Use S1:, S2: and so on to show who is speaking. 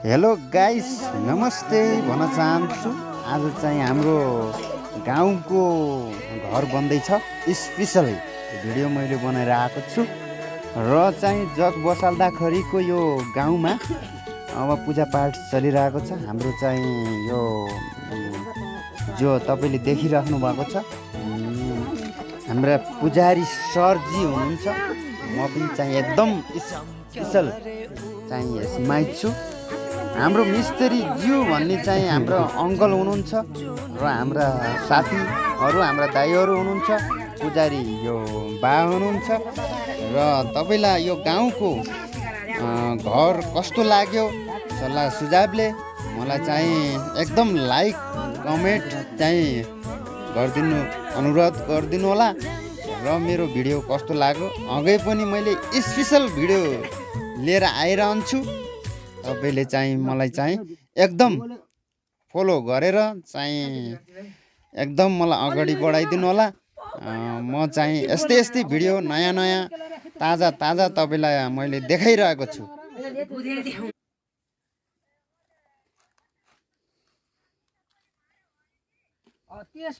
S1: Hello guys, नमस्ते भन्न चाहन्छु। आज चाहिँ हाम्रो गाउँको घर बन्दैछ। स्पेसल भिडियो मैले बनाएर आएको छु र चाहिँ जग बसाल्दाखेरिको यो गाउँमा अब पूजापाठ चलिरहेको छ। हाम्रो चाहिँ यो जो तपाईँले देखिराख्नु भएको छ हाम्रा पुजारी सरजी हुनुहुन्छ। म पनि चाहिँ एकदम स्पेसल चाहिँ यसमा छु। हाम्रो मिस्त्री ज्यू भन्ने चाहिँ हाम्रो अङ्कल हुनुहुन्छ र हाम्रा साथीहरू हाम्रा दाइहरू हुनुहुन्छ। पुजारी यो बा हुनुहुन्छ। र तपाईँलाई यो गाउँको घर कस्तो लाग्यो सल्लाह सुझावले मलाई चाहिँ एकदम लाइक कमेन्ट चाहिँ गरिदिनु अनुरोध गरिदिनु होला। र मेरो भिडियो कस्तो लाग्यो अघै पनि मैले स्पेसल भिडियो लिएर आइरहन्छु। तपाईँले चाहिँ मलाई चाहिँ एकदम फलो गरेर चाहिँ एकदम मलाई अगाडि बढाइदिनु होला। म चाहिँ यस्तै यस्तै भिडियो नयाँ नयाँ ताजा ताजा तपाईँलाई मैले देखाइरहेको छु।